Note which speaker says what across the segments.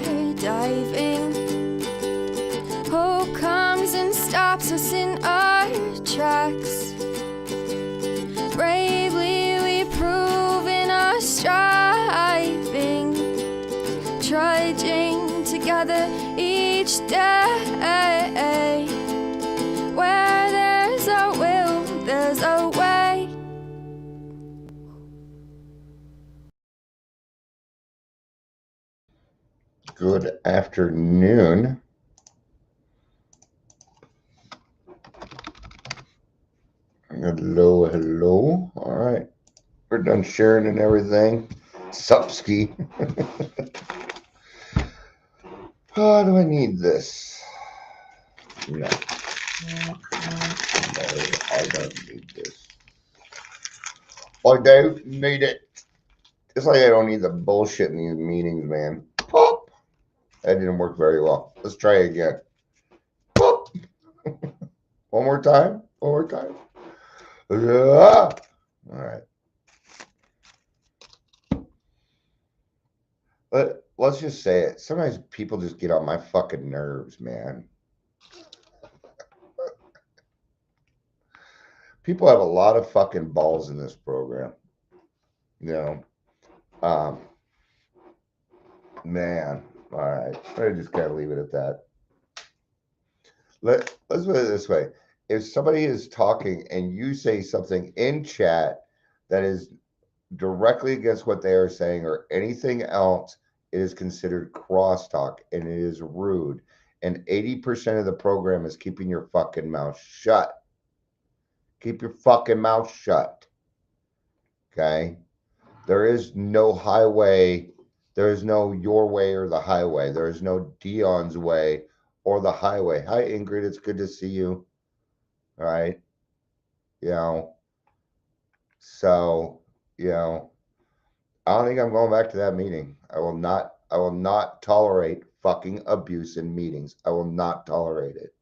Speaker 1: skydiving. Hope comes and stops us in our tracks. Bravely we prove in our striving, trudging together each day. Where there's a will, there's a way.
Speaker 2: Good afternoon. Hello, hello. All right. We're done sharing and everything. Supski. Oh, do I need this? No. No, I don't need this. I don't need it. Just like I don't need the bullshit in these meetings, man. Pop. That didn't work very well. Let's try again. Pop. One more time. One more time. All right. Let's just say it. Sometimes people just get on my fucking nerves, man. People have a lot of fucking balls in this program. You know, man. All right. I just gotta leave it at that. Let's put it this way. If somebody is talking and you say something in chat that is directly against what they are saying or anything else, it is considered crosstalk and it is rude. And 80% of the program is keeping your fucking mouth shut. Keep your fucking mouth shut. Okay? There is no highway. There is no your way or the highway. There is no Dion's way or the highway. Hi, Ingrid. It's good to see you. All right. So, I don't think I'm going back to that meeting. I will not tolerate fucking abuse in meetings. I will not tolerate it.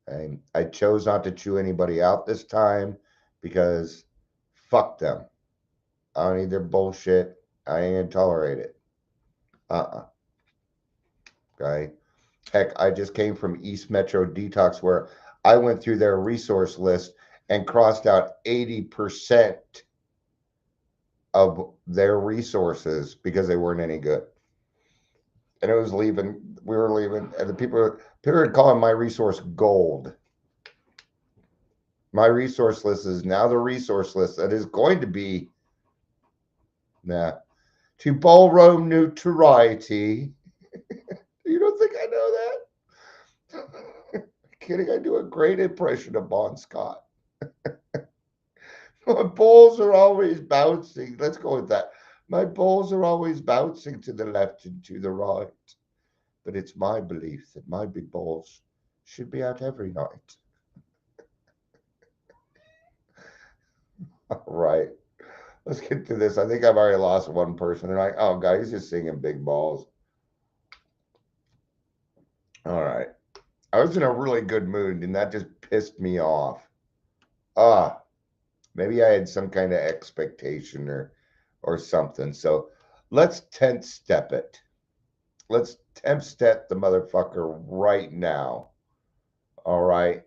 Speaker 2: Okay? I chose not to chew anybody out this time because fuck them. I don't need their bullshit. I ain't gonna tolerate it. Okay. Heck, I just came from East Metro Detox where I went through their resource list and crossed out 80% of their resources because they weren't any good. And it was leaving, we were leaving, and the people were calling my resource gold. My resource list is now the resource list that is going to be to ballroom notoriety. You don't think I know that? Kidding, I do a great impression of Bon Scott. My balls are always bouncing. Let's go with that. My balls are always bouncing to the left and to the right. But it's my belief that my big balls should be out every night. All right. Let's get to this. I think I've already lost one person. They're like, oh, God, he's just singing big balls. All right. I was in a really good mood, and that just pissed me off. Maybe I had some kind of expectation or something. So let's 10th step it. Let's 10th step the motherfucker right now. All right.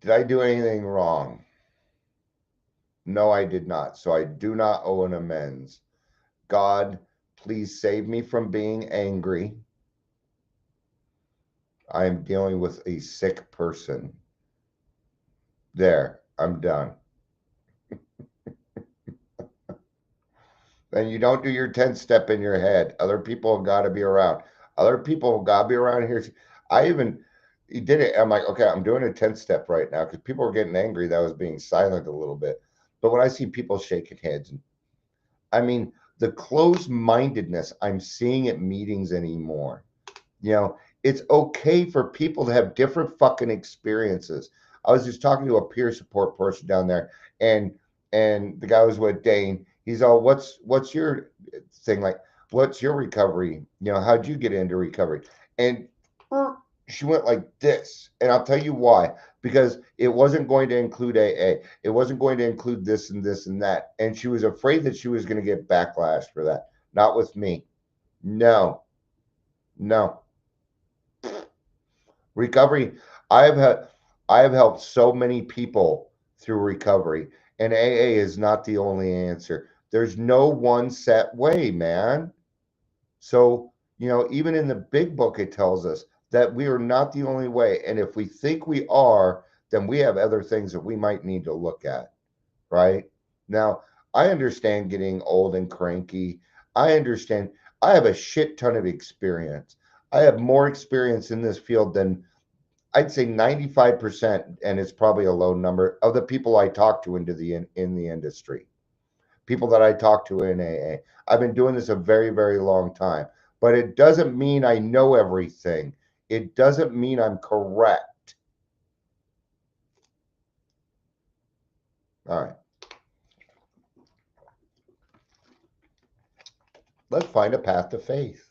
Speaker 2: Did I do anything wrong? No, I did not. So I do not owe an amends. God, please save me from being angry. I am dealing with a sick person. There, I'm done. And you don't do your 10th step in your head. Other people have got to be around. Other people have got to be around here. He did it. I'm like, okay, I'm doing a 10th step right now because people were getting angry that I was being silent a little bit. But when I see people shaking heads, I mean, the closed-mindedness I'm seeing at meetings anymore. It's okay for people to have different fucking experiences. I was just talking to a peer support person down there, and the guy was with Dane. He's all, what's your thing? Like, what's your recovery? How'd you get into recovery? And she went like this. And I'll tell you why. Because it wasn't going to include AA. It wasn't going to include this and this and that. And she was afraid that she was going to get backlash for that. Not with me. No, no. Recovery, I've had I have helped so many people through recovery, and AA is not the only answer. There's no one set way, man. So, even in the big book, it tells us that we are not the only way. And if we think we are, then we have other things that we might need to look at, right? Now, I understand getting old and cranky. I understand. I have a shit ton of experience. I have more experience in this field than I'd say 95%, and it's probably a low number of the people I talk to in the industry. People that I talk to in AA. I've been doing this a very, very long time, but it doesn't mean I know everything. It doesn't mean I'm correct. All right. Let's find a path to faith.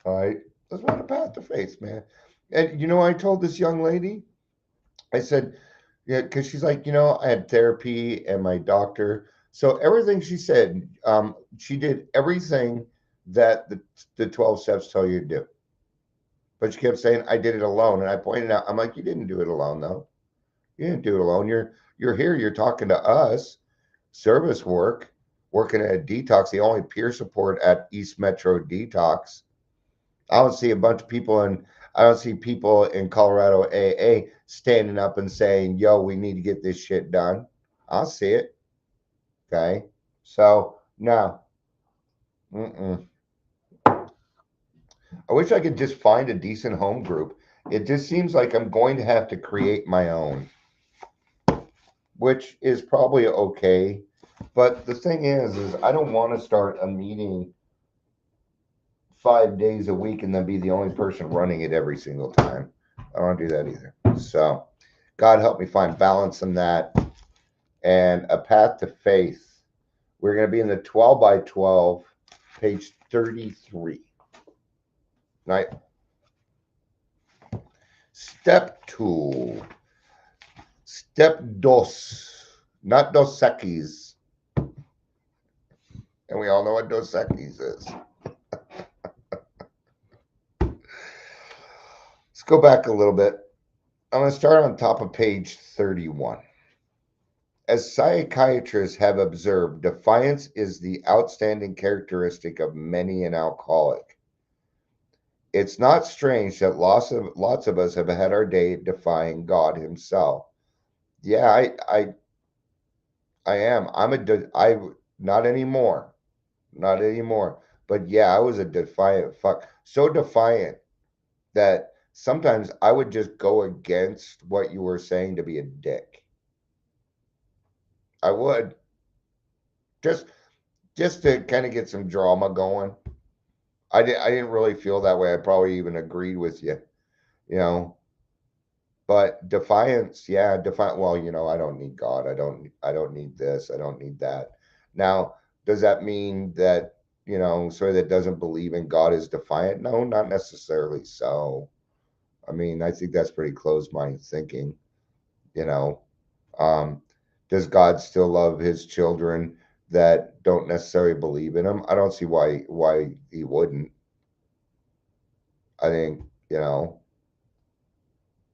Speaker 2: All right. Let's find a path to faith, man. And I told this young lady, I said, yeah, because she's like, I had therapy and my doctor. So everything she said, she did everything that the 12 steps tell you to do. But she kept saying, I did it alone. And I pointed out, I'm like, you didn't do it alone, though. You didn't do it alone. You're here, you're talking to us, service work, working at a detox, the only peer support at East Metro Detox. I don't see a bunch of people I don't see people in Colorado AA standing up and saying, yo, we need to get this shit done. I'll see it. Okay. So no. Mm-mm. I wish I could just find a decent home group. It just seems like I'm going to have to create my own, which is probably okay. But the thing is I don't want to start a meeting 5 days a week and then be the only person running it every single time. I don't want to do that either. So, God help me find balance in that and a path to faith. We're going to be in the 12 by 12, page 33. Right. Step 2. Step dos. Not Dos Equis. And we all know what Dos Equis is. Let's go back a little bit. I'm going to start on top of page 31. As psychiatrists have observed, defiance is the outstanding characteristic of many an alcoholic. It's not strange that lots of us have had our day defying God Himself. Yeah, I am. I not anymore, not anymore. But yeah, I was a defiant fuck, so defiant that sometimes I would just go against what you were saying to be a dick. I would just to kind of get some drama going. I didn't really feel that way. I probably even agreed with you, you know. But defiance, yeah, defiant. Well, I don't need God. I don't need this. I don't need that. Now, does that mean that somebody that doesn't believe in God is defiant? No, not necessarily. So, I mean, I think that's pretty closed mind thinking. You know, um, does God still love His children that don't necessarily believe in Him? I don't see why He wouldn't. I think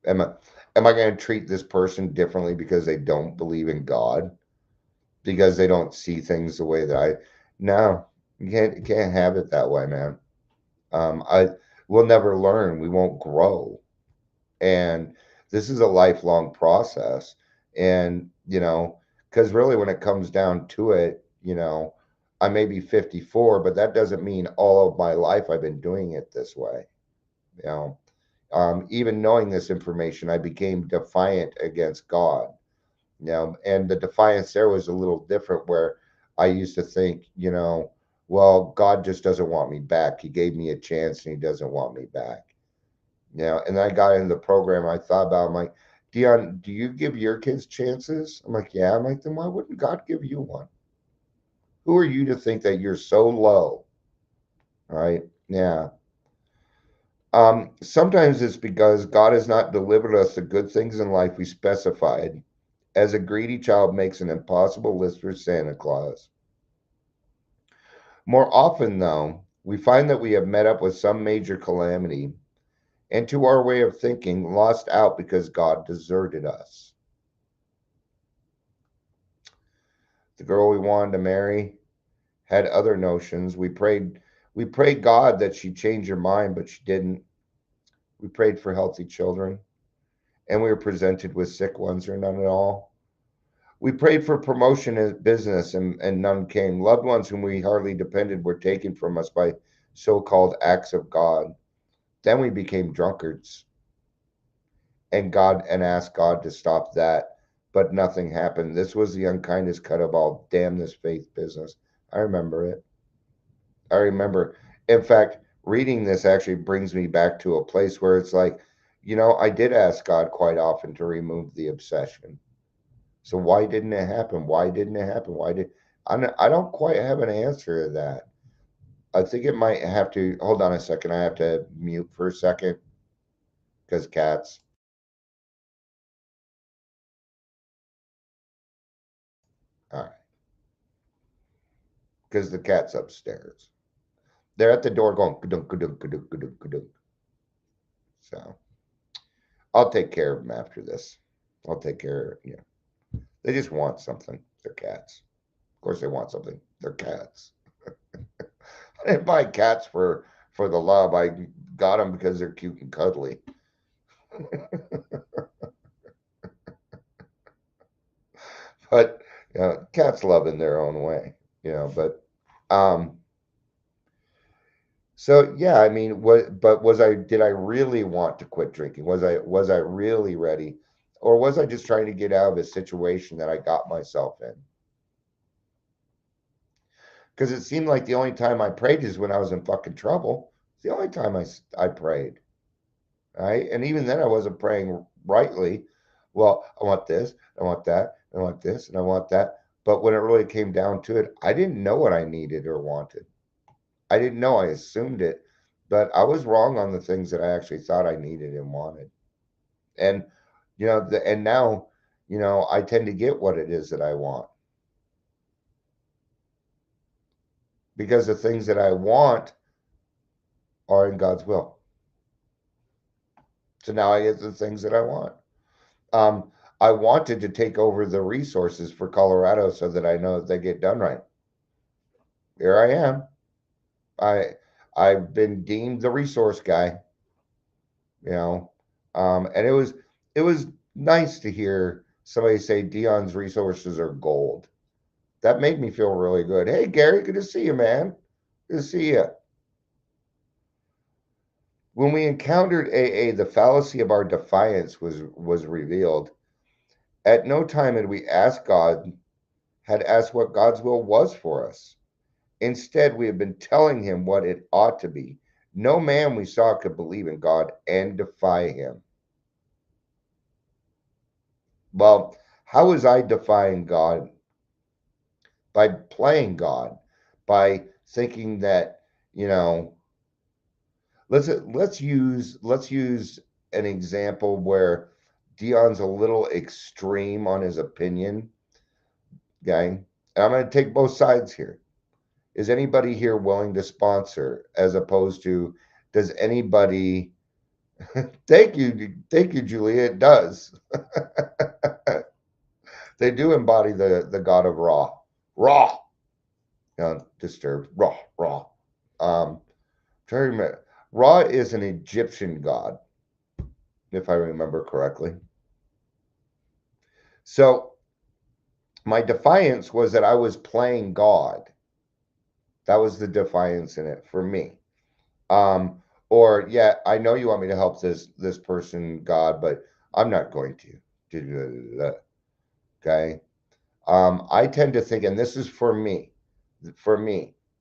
Speaker 2: am I going to treat this person differently because they don't believe in God? Because they don't see things the way that I no, you can't have it that way, man. I We'll never learn, we won't grow. And this is a lifelong process. And because really when it comes down to it, I may be 54, but that doesn't mean all of my life I've been doing it this way. You know, even knowing this information, I became defiant against God. And the defiance there was a little different where I used to think, well, God just doesn't want me back. He gave me a chance and He doesn't want me back. And then I got into the program. I thought about, I'm like, Dion, do you give your kids chances? I'm like, yeah. I'm like, then why wouldn't God give you one? Who are you to think that you're so low? All right. Yeah. Sometimes it's because God has not delivered us the good things in life we specified, as a greedy child makes an impossible list for Santa Claus. More often, though, we find that we have met up with some major calamity and, to our way of thinking, lost out because God deserted us. The girl we wanted to marry had other notions. We prayed God that she'd change her mind, but she didn't. We prayed for healthy children, and we were presented with sick ones or none at all. We prayed for promotion in business, and none came. Loved ones whom we hardly depended were taken from us by so-called acts of God. Then we became drunkards and asked God to stop that, but nothing happened. This was the unkindest cut of all. Damn this faith business. I remember it. I remember. In fact, reading this actually brings me back to a place where it's like, I did ask God quite often to remove the obsession. So why didn't it happen? Why didn't it happen? I don't quite have an answer to that. I think it might have to hold on a second. I have to mute for a second because cats. All right, because the cat's upstairs. They're at the door going ka-dunk, ka-dunk, ka-dunk, ka-dunk, ka-dunk. So I'll take care of them after this. I'll take care. They just want something. They're cats. Of course, they want something. They're cats. I didn't buy cats for the love. I got them because they're cute and cuddly. But cats love in their own way. But um, so yeah, I mean, what? But Did I really want to quit drinking? Was I really ready, or was I just trying to get out of a situation that I got myself in? Because it seemed like the only time I prayed is when I was in fucking trouble. It's the only time I prayed, right? And even then, I wasn't praying rightly. Well, I want this, I want that, I want this, and I want that. But when it really came down to it, I didn't know what I needed or wanted. I didn't know. I assumed it, but I was wrong on the things that I actually thought I needed and wanted. And and now, I tend to get what it is that I want because the things that I want are in God's will. So now I get the things that I want. Um, I wanted to take over the resources for Colorado so that I know that they get done right. Here I am. I I've been deemed the resource guy, you know. And it was nice to hear somebody say Dion's resources are gold. That made me feel really good. Hey Gary, good to see you, man. Good to see you. When we encountered AA, the fallacy of our defiance was revealed. At no time had asked what God's will was for us. Instead, we have been telling him what it ought to be. No man we saw could believe in God and defy him. Well, how was I defying God? By playing God, by thinking that, you know, let's use an example where Dion's a little extreme on his opinion, okay? And I'm going to take both sides here. Is anybody here willing to sponsor as opposed to does anybody thank you, Julia. It does. They do embody the god of Ra. Ra. Disturbed. Ra. Ra. Try to remember. Ra is an Egyptian god, if I remember correctly. So my defiance was that I was playing God. That was the defiance in it for me. Or yeah, I know you want me to help this person, God, but I'm not going to. Okay. I tend to think, and this is for me,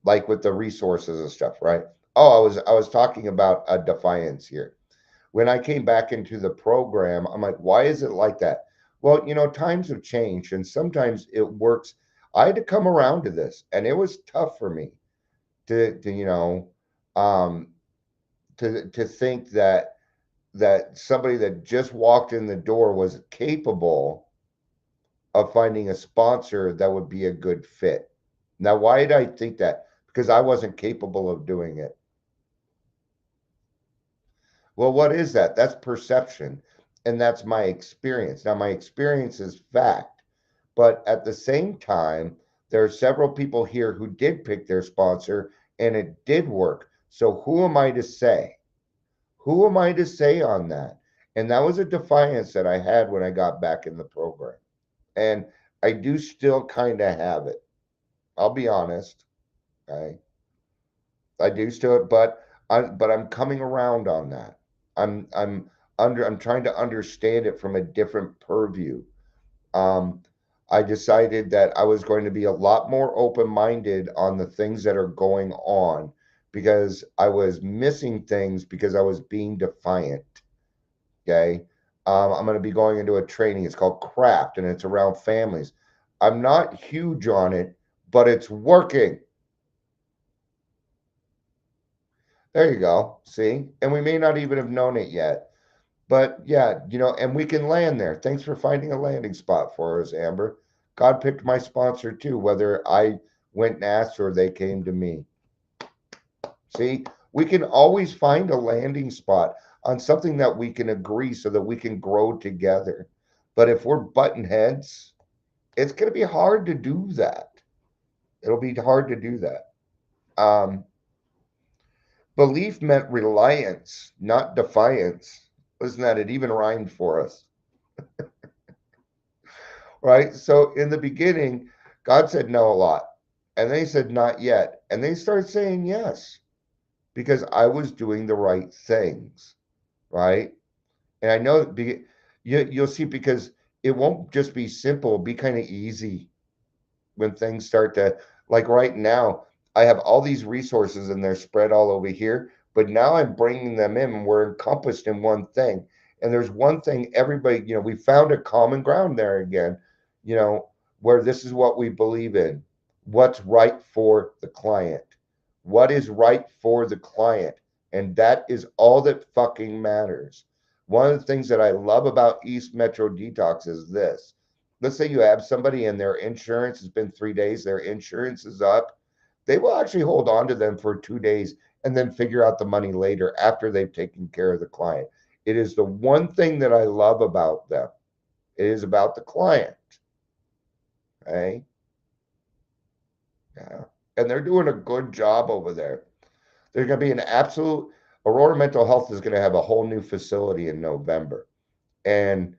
Speaker 2: like with the resources and stuff, right? Oh, I was talking about a defiance here. When I came back into the program, I'm like, why is it like that? Well, times have changed, and sometimes it works. I had to come around to this, and it was tough for me to um, to think that somebody that just walked in the door was capable of finding a sponsor that would be a good fit. Now, why did I think that? because I wasn't capable of doing it. Well, what is that? That's perception, and that's my experience. Now, my experience is fact, but at the same time, there are several people here who did pick their sponsor and it did work. So, who am I to say? Who am I to say on that? And that was a defiance that I had when I got back in the program. And I do still kind of have it. I'll be honest. Okay. I do still, but I'm coming around on that. I'm trying to understand it from a different purview. Um, I decided that I was going to be a lot more open-minded on the things that are going on because I was missing things because I was being defiant. Okay. I'm going to be going into a training. It's called Craft and it's around families. I'm not huge on it, but it's working. There you go. See? And we may not even have known it yet. But yeah, and we can land there. Thanks for finding a landing spot for us, Amber. God picked my sponsor too, whether I went and asked or they came to me. See, we can always find a landing spot on something that we can agree so that we can grow together. But if we're button heads, it's going to be hard to do that. It'll be hard to do that. Belief meant reliance, not defiance. Listen to that, it even rhymed for us. Right? So in the beginning, God said no a lot. And then he said not yet. And they started saying yes because I was doing the right things. Right? And I know you'll see because it won't just be simple, it'll be kind of easy when things start to, like right now, I have all these resources and they're spread all over here, but now I'm bringing them in and we're encompassed in one thing. And there's one thing everybody, we found a common ground there again, where this is what we believe in. What's right for the client? What is right for the client? And that is all that fucking matters. One of the things that I love about East Metro Detox is this. Let's say you have somebody and their insurance has been 3 days, their insurance is up. They will actually hold on to them for 2 days and then figure out the money later after they've taken care of the client. It is the one thing that I love about them. It is about the client. Okay. Yeah. And they're doing a good job over there. There's going to be an absolute, Aurora Mental Health is going to have a whole new facility in November. And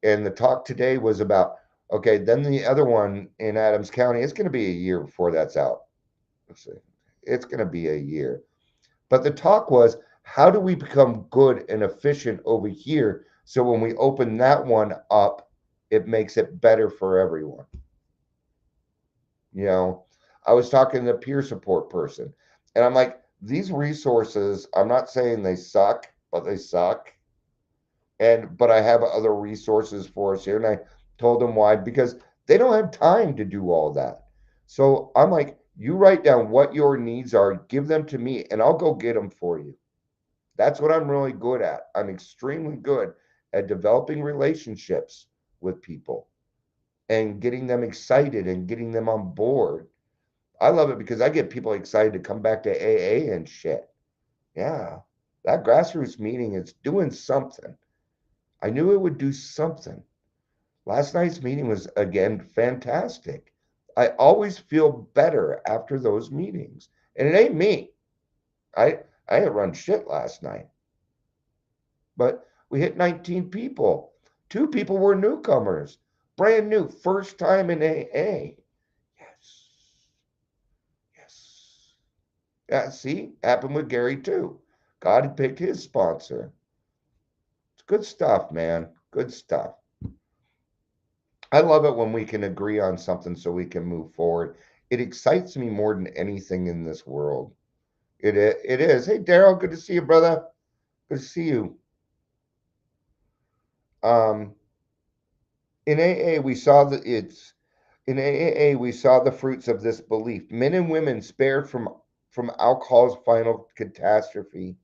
Speaker 2: the talk today was about, okay, then the other one in Adams County, it's going to be a year before that's out. Let's see. It's going to be a year. But the talk was, how do we become good and efficient over here so when we open that one up, it makes it better for everyone? I was talking to a peer support person, and I'm like, these resources, I'm not saying they suck, but they suck. But I have other resources for us here, and I told them why, because they don't have time to do all that. So I'm like, you write down what your needs are, give them to me, and I'll go get them for you. That's what I'm really good at. I'm extremely good at developing relationships with people and getting them excited and getting them on board. I love it because I get people excited to come back to AA and shit. Yeah, that grassroots meeting is doing something. I knew it would do something. Last night's meeting was, again, fantastic. I always feel better after those meetings. And it ain't me. I didn't run shit last night. But we hit 19 people. 2 people were newcomers. Brand new. First time in AA. Yes. Yes. Yeah, see? Happened with Gary too. God picked his sponsor. It's good stuff, man. Good stuff. I love it when we can agree on something so we can move forward. It excites me more than anything in this world. It is. Hey, Daryl, good to see you, brother. Good to see you. In AA, we saw the fruits of this belief. Men and women spared from alcohol's final catastrophe.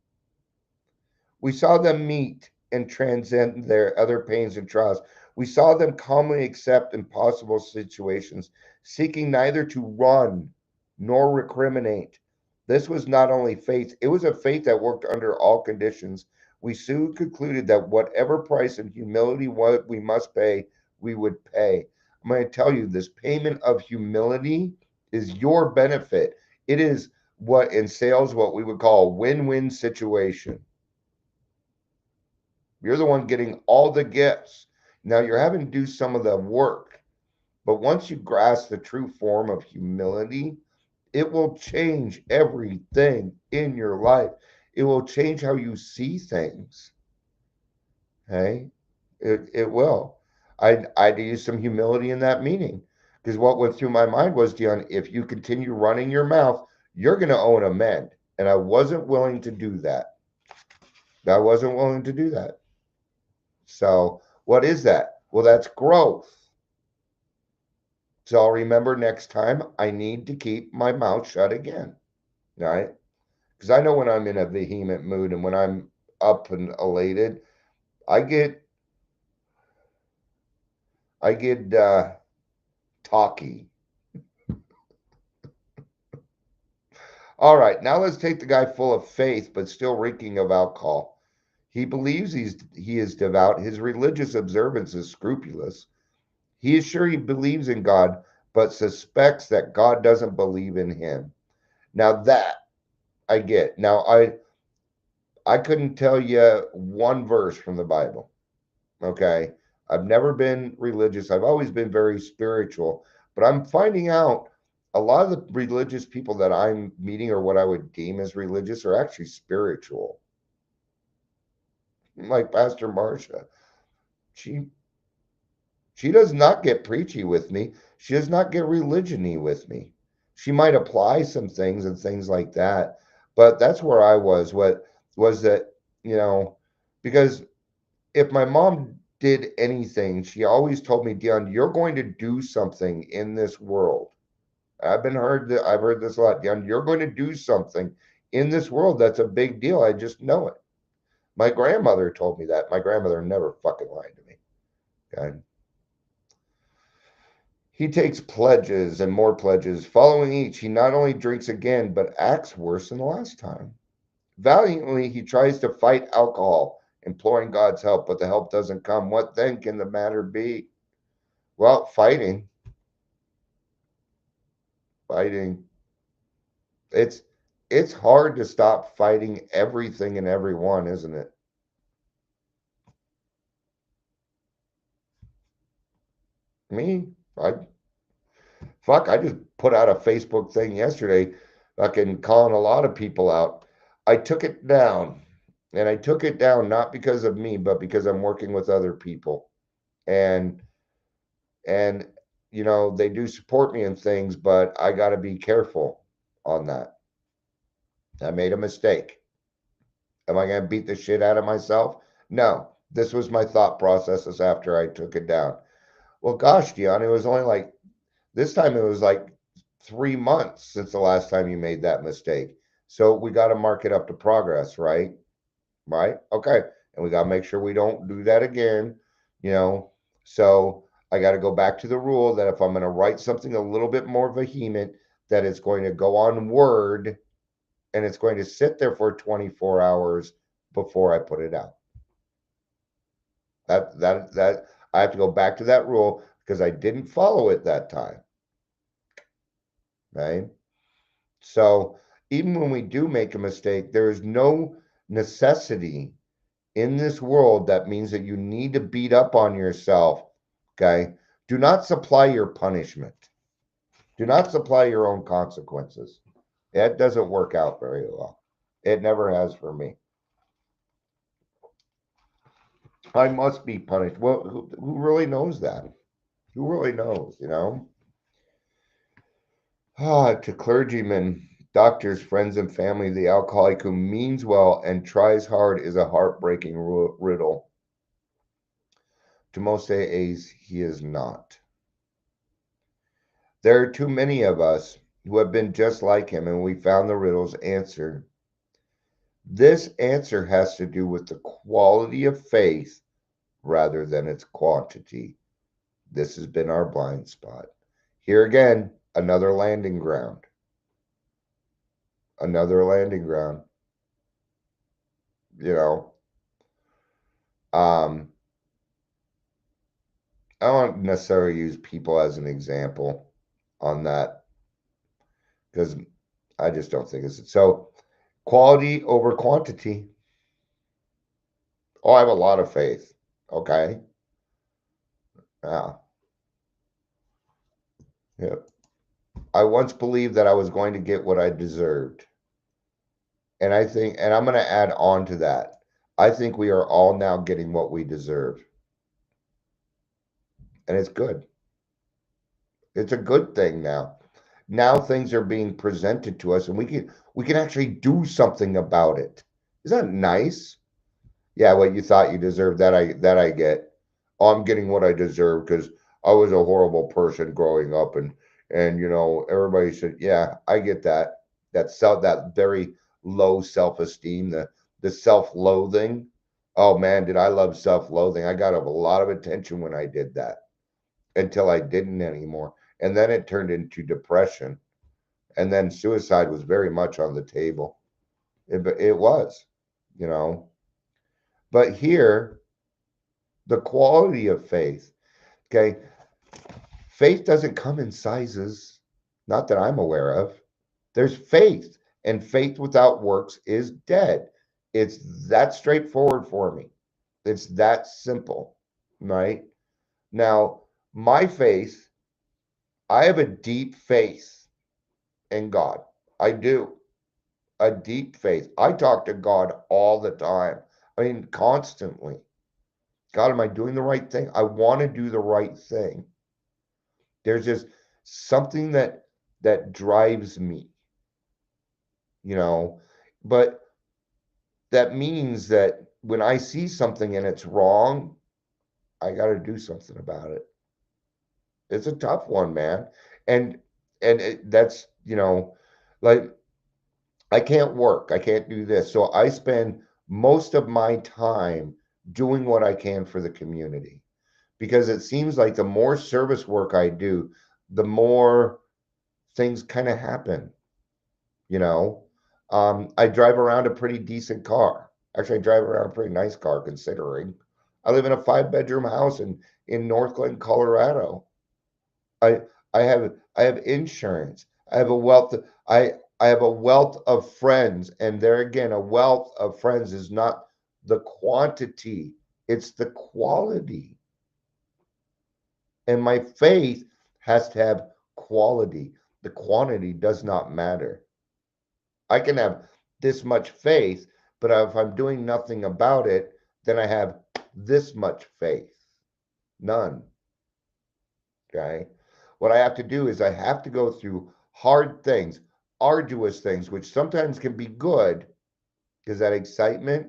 Speaker 2: We saw them meet and transcend their other pains and trials. We saw them calmly accept impossible situations, seeking neither to run nor recriminate. This was not only faith, it was a faith that worked under all conditions. We soon concluded that whatever price and humility what we must pay, we would pay. I'm going to tell you this payment of humility is your benefit. It is what in sales, what we would call a win-win situation. You're the one getting all the gifts. Now you're having to do some of the work. But once you grasp the true form of humility, it will change everything in your life. It will change how you see things. Okay? It will. I had to use some humility in that meeting because what went through my mind was, Dion, if you continue running your mouth, you're going to owe an amend. And I wasn't willing to do that. I wasn't willing to do that. So, what is that? Well, that's growth. So I'll remember next time I need to keep my mouth shut again, right? Because I know when I'm in a vehement mood and when I'm up and elated, I get talky. All right, now let's take the guy full of faith but still reeking of alcohol. He believes he is devout. His religious observance is scrupulous. He is sure he believes in God, but suspects that God doesn't believe in him. Now that I get. Now I couldn't tell you one verse from the Bible. Okay. I've never been religious. I've always been very spiritual, but I'm finding out a lot of the religious people that I'm meeting or what I would deem as religious are actually spiritual. Like Pastor Marsha. She she does not get preachy with me. She does not get religion-y with me. She might apply some things and things like that, but that's where I was. What was that, you know, because if my mom did anything, she always told me, Dion, you're going to do something in this world. I've heard this a lot, Dion. You're going to do something in this world that's a big deal. I just know it. My grandmother told me that. My grandmother never fucking lied to me. Okay. He takes pledges and more pledges. Following each, he not only drinks again, but acts worse than the last time. Valiantly, he tries to fight alcohol, imploring God's help, but the help doesn't come. What then can the matter be? Well, fighting. Fighting. It's it's hard to stop fighting everything and everyone, isn't it? Me, I fuck, I just put out a Facebook thing yesterday, fucking calling a lot of people out. I took it down, and I took it down not because of me, but because I'm working with other people. And and they do support me in things, but I got to be careful on that. I made a mistake. Am I going to beat the shit out of myself? No. This was my thought processes after I took it down. Well, gosh, Dion, it was only like this time it was like 3 months since the last time you made that mistake. So we got to mark it up to progress, right? Right? Okay. And we got to make sure we don't do that again, you know. So I got to go back to the rule that if I'm going to write something a little bit more vehement, that it's going to go on Word and it's going to sit there for 24 hours before I put it out. That I have to go back to that rule because I didn't follow it that time. Right? So even when we do make a mistake, there is no necessity in this world that means that you need to beat up on yourself. Okay. Do not supply your punishment. Do not supply your own consequences. That doesn't work out very well. It never has for me. I must be punished. Well, who really knows that? Who really knows? To clergymen, doctors, friends, and family, the alcoholic who means well and tries hard is a heartbreaking riddle. To most AAs, he is not. There are too many of us who have been just like him, and we found the riddle's answer. This answer has to do with the quality of faith rather than its quantity. This has been our blind spot. Here again, another landing ground. another landing ground, you know. I don't necessarily use people as an example on that because I just don't think it's so. Quality over quantity. Oh, I have a lot of faith. Okay. Yeah. Yeah. I once believed that I was going to get what I deserved. And I think, and I'm going to add on to that. I think we are all now getting what we deserve. And it's good. It's a good thing now. Now things are being presented to us and we can actually do something about it. Isn't that nice? Yeah, what you thought you deserved, that I get. Oh, I'm getting what I deserve because I was a horrible person growing up, and everybody said, yeah, I get that. That very low self-esteem, the self-loathing. Oh man, did I love self-loathing? I got a lot of attention when I did that until I didn't anymore. And then it turned into depression. And then suicide was very much on the table. It was, you know. But here, the quality of faith, okay, faith doesn't come in sizes, not that I'm aware of. There's faith, and faith without works is dead. It's that straightforward for me. It's that simple, right? Now, my faith, I have a deep faith in God. I do. A deep faith. I talk to God all the time. I mean, constantly. God, am I doing the right thing? I want to do the right thing. There's just something that drives me, you know. But that means that when I see something and it's wrong, I got to do something about it. It's a tough one, man. And that's, like I can't work. I can't do this. So I spend most of my time doing what I can for the community because it seems like the more service work I do, the more things kind of happen, you know. I drive around a pretty decent car. Actually, I drive around a pretty nice car considering I live in a 5-bedroom house in Northglenn, Colorado. I I have insurance. I have a wealth I have a wealth of friends, and there again, a wealth of friends is not the quantity, it's the quality. And my faith has to have quality. The quantity does not matter. I can have this much faith, but if I'm doing nothing about it, then I have this much faith. None. Okay. What I have to do is I have to go through hard things, arduous things, which sometimes can be good because that excitement,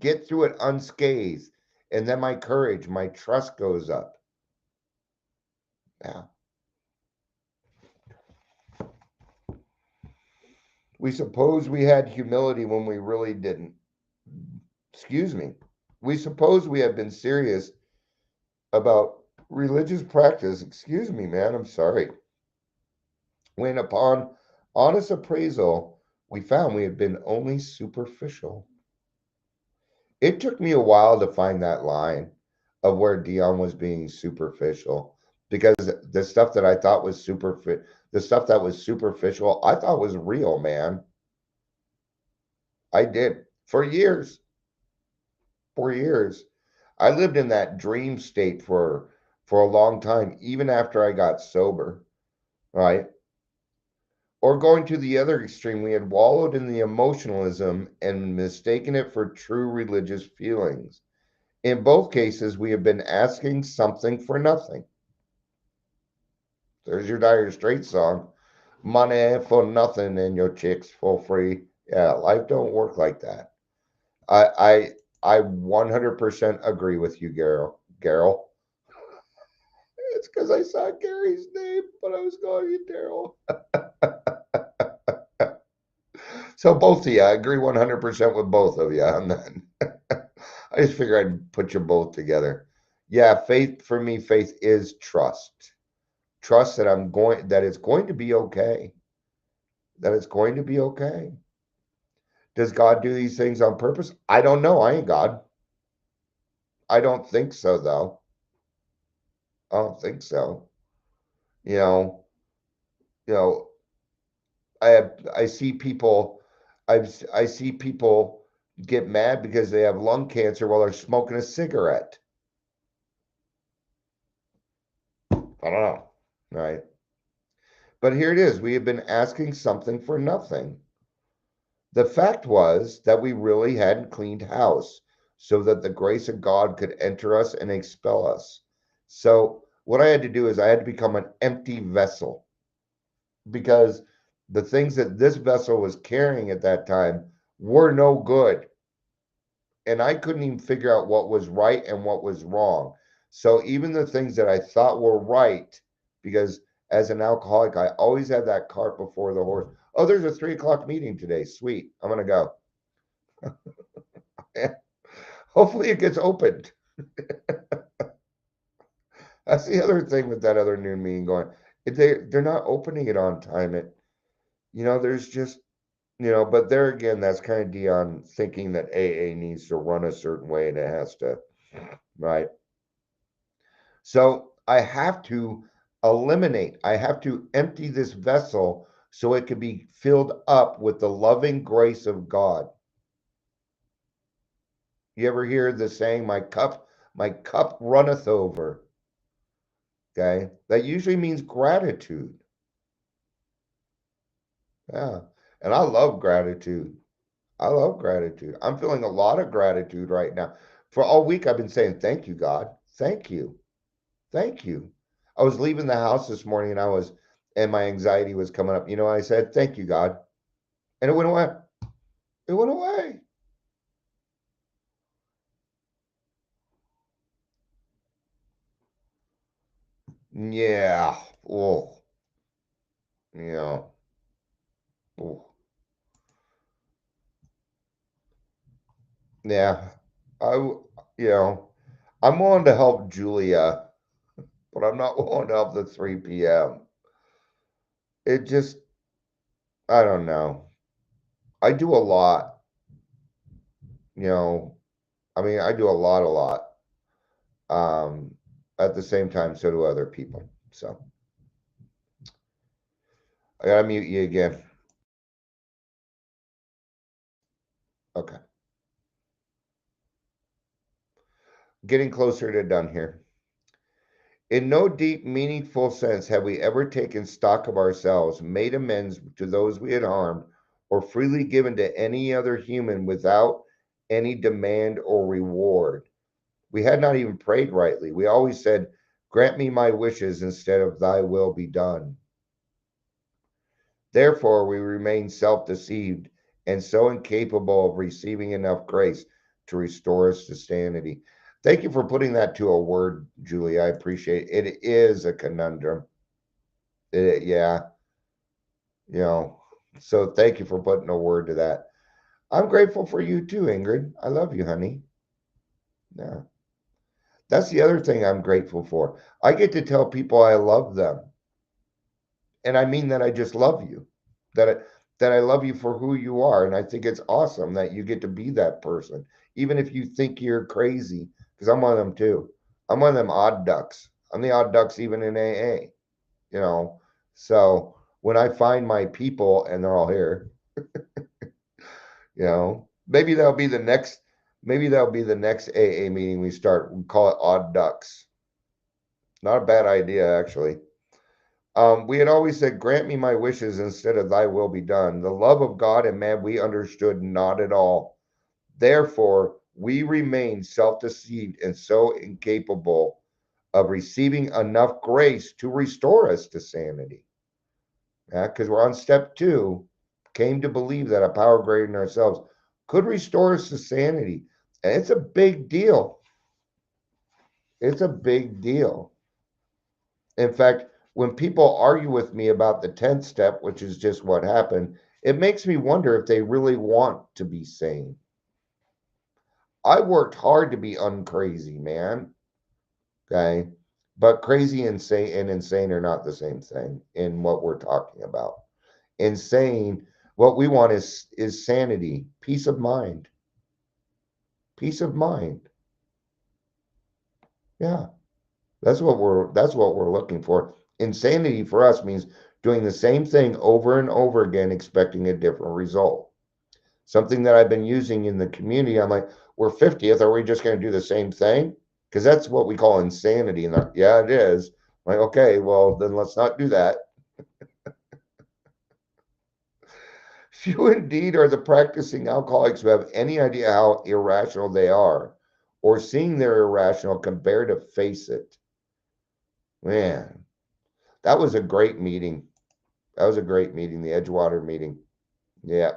Speaker 2: get through it unscathed. And then my courage, my trust goes up. Yeah. We suppose we had humility when we really didn't. Excuse me. We suppose we have been serious about religious practice. Excuse me, man. I'm sorry. When upon honest appraisal, we found we had been only superficial. It took me a while to find that line of where Dion was being superficial because the stuff that I thought was the stuff that was superficial, I thought was real, man. I did for years. For years. I lived in that dream state for a long time, even after I got sober, right? Or going to the other extreme, we had wallowed in the emotionalism and mistaken it for true religious feelings. In both cases, we have been asking something for nothing. There's your Dire Straits song. Money for nothing and your chicks for free. Yeah, life don't work like that. I 100% agree with you, Garrel. Garrel. It's because I saw Gary's name, but I was calling you Daryl. So both of you, I agree 100% with both of you on that. I just figured I'd put you both together. Yeah, faith for me, faith is trust. Trust that that it's going to be okay. that it's going to be okay. Does God do these things on purpose? I don't know. I ain't God. I don't think so, though. I don't think so. You know, you know, I see people, I see people get mad because they have lung cancer while they're smoking a cigarette. I don't know, right? But here it is. We have been asking something for nothing. The fact was that we really hadn't cleaned house so that the grace of God could enter us and expel us. So what I had to do is I had to become an empty vessel, because the things that this vessel was carrying at that time were no good. And I couldn't even figure out what was right and what was wrong. So even the things that I thought were right, because as an alcoholic, I always had that cart before the horse. Oh, there's a 3 o'clock meeting today. Sweet. I'm going to go. Hopefully it gets opened. That's the other thing with that other noon meeting going. If they're not opening it on time. There's just, but there again, that's kind of Dion thinking that AA needs to run a certain way and it has to, right? So I have to I have to empty this vessel so it can be filled up with the loving grace of God. You ever hear the saying, my cup runneth over? Okay. That usually means gratitude. Yeah. And I love gratitude. I love gratitude. I'm feeling a lot of gratitude right now. For all week, I've been saying, thank you, God. Thank you. Thank you. I was leaving the house this morning and my anxiety was coming up. I said, thank you, God. And it went away. It went away. Yeah. Oh, yeah. Oh, yeah. I, I'm willing to help Julia, but I'm not willing to help the 3 p.m. It just, I don't know. I do a lot, I do a lot. At the same time, so do other people. So I gotta mute you again. Okay. Getting closer to done here. In no deep, meaningful sense have we ever taken stock of ourselves, made amends to those we had harmed, or freely given to any other human without any demand or reward. We had not even prayed rightly. We always said, grant me my wishes instead of thy will be done. Therefore, we remain self deceived and so incapable of receiving enough grace to restore us to sanity. Thank you for putting that to a word, Julie. I appreciate it. It is a conundrum. Yeah, so thank you for putting a word to that. I'm grateful for you too, Ingrid. I love you, honey. Yeah. That's the other thing I'm grateful for. I get to tell people I love them. And I mean that I just love you. That I, that I love you for who you are. And I think it's awesome that you get to be that person, even if you think you're crazy, because I'm one of them too. I'm one of them odd ducks. I'm the odd ducks even in AA, you know. So when I find my people and they're all here, maybe that'll be the next AA meeting we start. We call it Odd Ducks. Not a bad idea, actually. We had always said, grant me my wishes instead of thy will be done. The love of God and man we understood not at all. Therefore, we remain self-deceived and so incapable of receiving enough grace to restore us to sanity. Because we're on step 2, came to believe that a power greater than ourselves could restore us to sanity. And it's a big deal. It's a big deal. In fact, when people argue with me about the 10th step, which is just what happened, it makes me wonder if they really want to be sane. I worked hard to be uncrazy, man. Okay. But crazy and insane are not the same thing in what we're talking about. insane. What we want is sanity, peace of mind. Peace of mind. Yeah. That's what we're looking for. Insanity for us means doing the same thing over and over again, expecting a different result. Something that I've been using in the community. I'm like, we're 50th. Are we just going to do the same thing? Because that's what we call insanity. And yeah, it is. I'm like, okay, well, then let's not do that. Few indeed are the practicing alcoholics who have any idea how irrational they are, or seeing their irrational can bear to face it. Man, that was a great meeting. That was a great meeting, the Edgewater meeting. Yeah.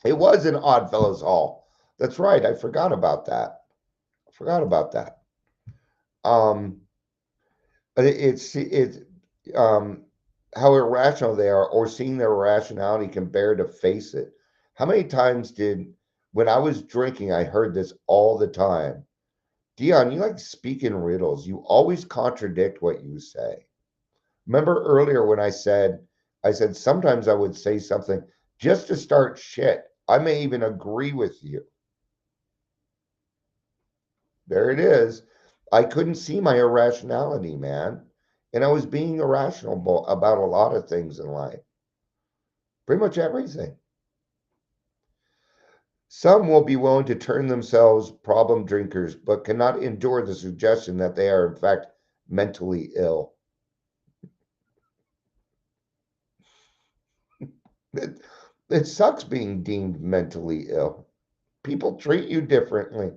Speaker 2: It was in Oddfellows Hall. That's right. I forgot about that. Um, but it's how irrational they are, or seeing their irrationality can bear to face it. How many times when I was drinking, I heard this all the time. Dion, you like speak in riddles. You always contradict what you say. Remember earlier when I said sometimes I would say something just to start shit. I may even agree with you. There it is. I couldn't see my irrationality, man. And I was being irrational about a lot of things in life. Pretty much everything. Some will be willing to turn themselves problem drinkers, but cannot endure the suggestion that they are, in fact, mentally ill. It sucks being deemed mentally ill. People treat you differently.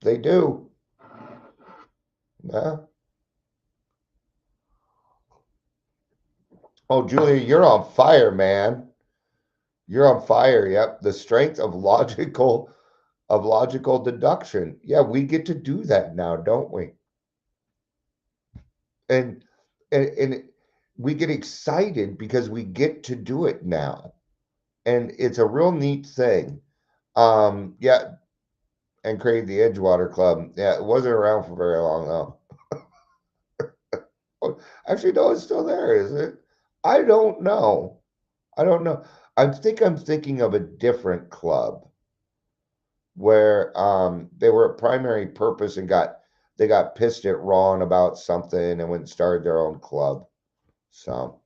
Speaker 2: They do. Yeah. Oh, Julia, you're on fire, man. You're on fire. Yep. The strength of logical deduction. Yeah, we get to do that now, don't we? And and we get excited because we get to do it now. And it's a real neat thing. Yeah, and create the Edgewater Club. Yeah, it wasn't around for very long though. Oh, actually, no, it's still there, is it? I don't know. I don't know. I think I'm thinking of a different club where they were a primary purpose and they got pissed at Ron about something and went and started their own club. So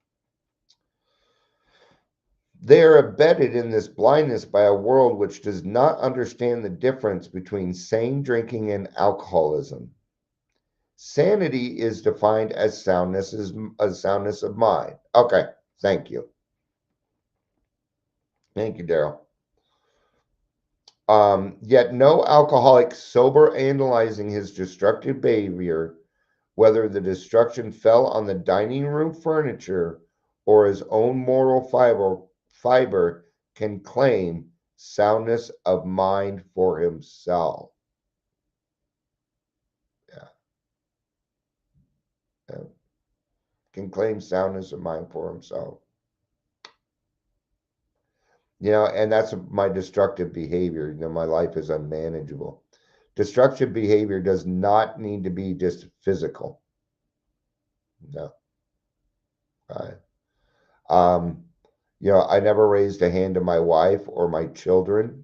Speaker 2: they are abetted in this blindness by a world which does not understand the difference between sane drinking and alcoholism. Sanity is defined as soundness of mind. Okay, thank you. Thank you, Daryl. Yet no alcoholic sober analyzing his destructive behavior, whether the destruction fell on the dining room furniture or his own moral fiber can claim soundness of mind for himself. Yeah. Yeah. Can claim soundness of mind for himself. And that's my destructive behavior. My life is unmanageable. Destructive behavior does not need to be just physical. No. Right. I never raised a hand to my wife or my children.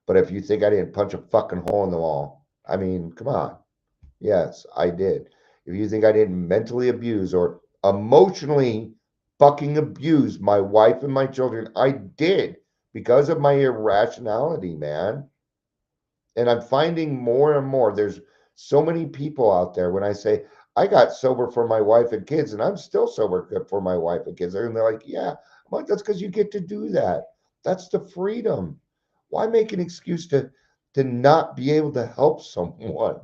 Speaker 2: But if you think I didn't punch a fucking hole in the wall, I mean, come on. Yes, I did. If you think I didn't mentally abuse or emotionally fucking abuse my wife and my children, I did because of my irrationality, man. And I'm finding more and more, there's so many people out there when I say, I got sober for my wife and kids, and I'm still sober for my wife and kids. And they're like, yeah. I'm like, that's because you get to do that. That's the freedom. Why make an excuse to not be able to help someone?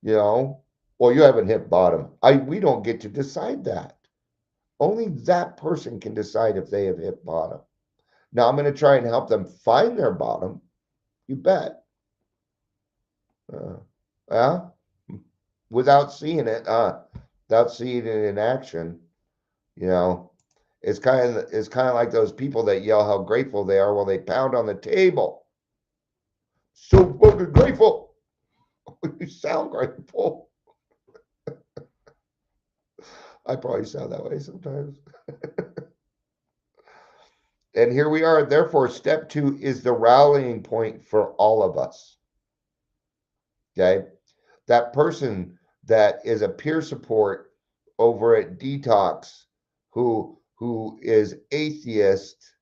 Speaker 2: Well, you haven't hit bottom. We don't get to decide that. Only that person can decide if they have hit bottom. Now I'm going to try and help them find their bottom. You bet. Yeah. Without seeing it, without seeing it in action, it's kind of like those people that yell how grateful they are while they pound on the table. So fucking grateful. You sound grateful. I probably sound that way sometimes. And here we are. Therefore, step 2 is the rallying point for all of us. Okay. That person that is a peer support over at Detox who is atheist,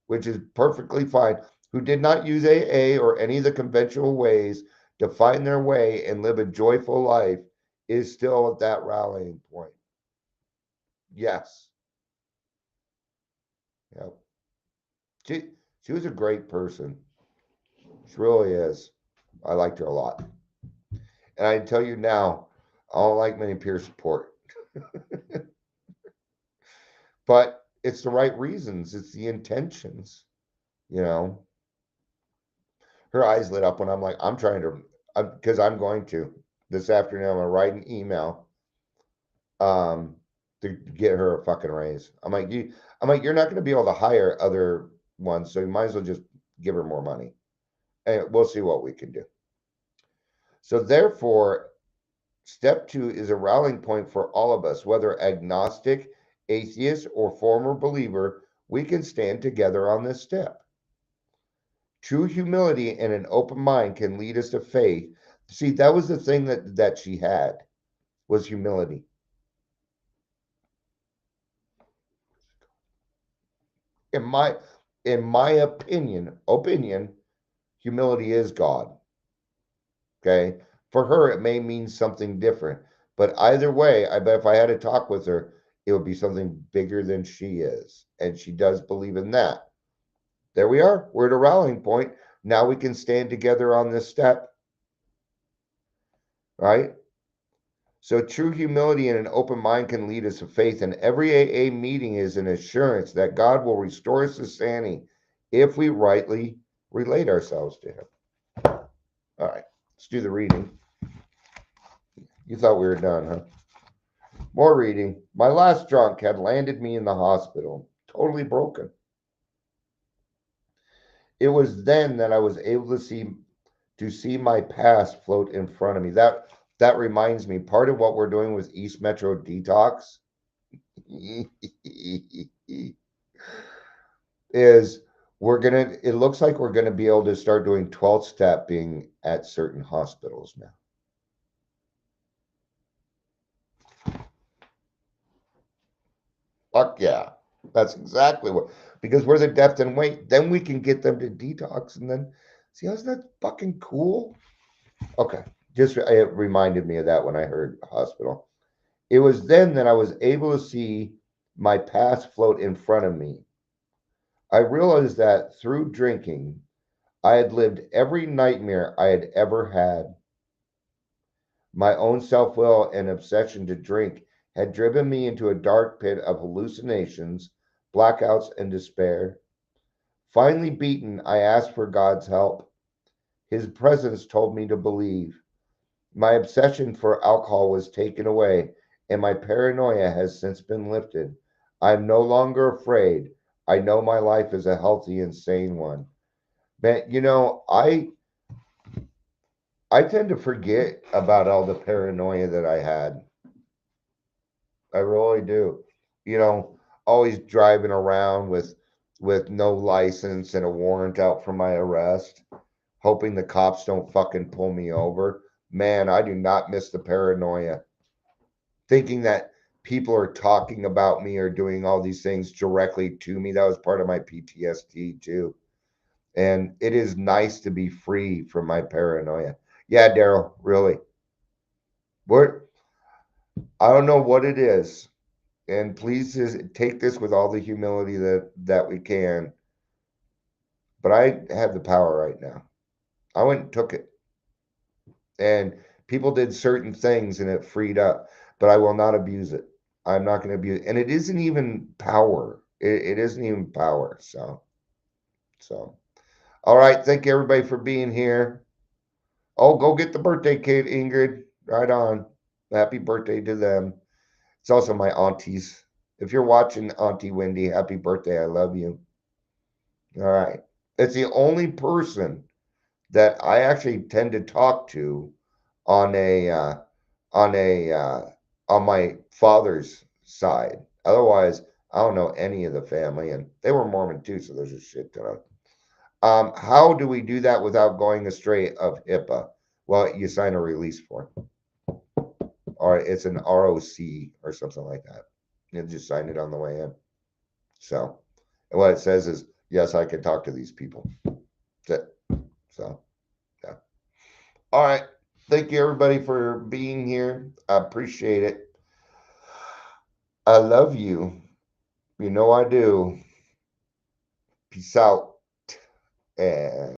Speaker 2: which is perfectly fine, who did not use AA or any of the conventional ways to find their way and live a joyful life, is still at that rallying point. Yes. Yep. She was a great person. She really is. I liked her a lot. And I tell you now, I don't like many peer support. But it's the right reasons. It's the intentions, you know. Her eyes lit up when I'm like, I'm trying to, because I'm going to this afternoon. I'm gonna write an email, to get her a fucking raise. I'm like, you're not gonna be able to hire other ones, so you might as well just give her more money, and we'll see what we can do. So therefore, step 2 is a rallying point for all of us, whether agnostic, atheist, or former believer. We can stand together on this step. True humility and an open mind can lead us to faith. See, that was the thing that she had, was humility. In my opinion, humility is God. Okay. For her, it may mean something different. But either way, I bet if I had a talk with her, it would be something bigger than she is. And she does believe in that. There we are. We're at a rallying point. Now we can stand together on this step. Right? So true humility and an open mind can lead us to faith. And every AA meeting is an assurance that God will restore us to sanity if we rightly relate ourselves to him. All right, let's do the reading. You thought we were done, huh? More reading. My last drunk had landed me in the hospital, totally broken. It was then that I was able to see my past float in front of me. That reminds me, part of what we're doing with East Metro Detox is it looks like we're gonna be able to start doing 12 stepping at certain hospitals now. Fuck yeah. That's exactly what, because we're the depth and weight. Then we can get them to detox and then see, how's that fucking cool? Okay. Just it reminded me of that when I heard hospital. It was then that I was able to see my past float in front of me. I realized that through drinking, I had lived every nightmare I had ever had. My own self will and obsession to drink had driven me into a dark pit of hallucinations, blackouts, and despair. Finally beaten, I asked for God's help. His presence told me to believe. My obsession for alcohol was taken away, and my paranoia has since been lifted. I am no longer afraid. I know my life is a healthy and sane one. Man, I tend to forget about all the paranoia that I had. I really do. Always driving around with no license and a warrant out for my arrest, hoping the cops don't fucking pull me over. Man, I do not miss the paranoia. Thinking that people are talking about me or doing all these things directly to me. That was part of my PTSD too. And it is nice to be free from my paranoia. Yeah, Daryl, really. I don't know what it is. And please take this with all the humility that we can. But I have the power right now. I went and took it. And people did certain things and it freed up. But I will not abuse it. I'm not going to abuse it. And it isn't even power. It isn't even power. So all right. Thank you everybody for being here. Oh, go get the birthday cake, Ingrid. Right on. Happy birthday to them. It's also my aunties. If you're watching, Auntie Wendy, happy birthday. I love you. All right. It's the only person that I actually tend to talk to on a on my father's side. Otherwise, I don't know any of the family, and they were Mormon too, so there's a shit ton of. How do we do that without going astray of HIPAA? Well, you sign a release form, or it's an ROC or something like that. You just sign it on the way in. So, and what it says is, yes, I can talk to these people. That's it. So, yeah. All right. Thank you, everybody, for being here. I appreciate it. I love you. You know I do. Peace out. And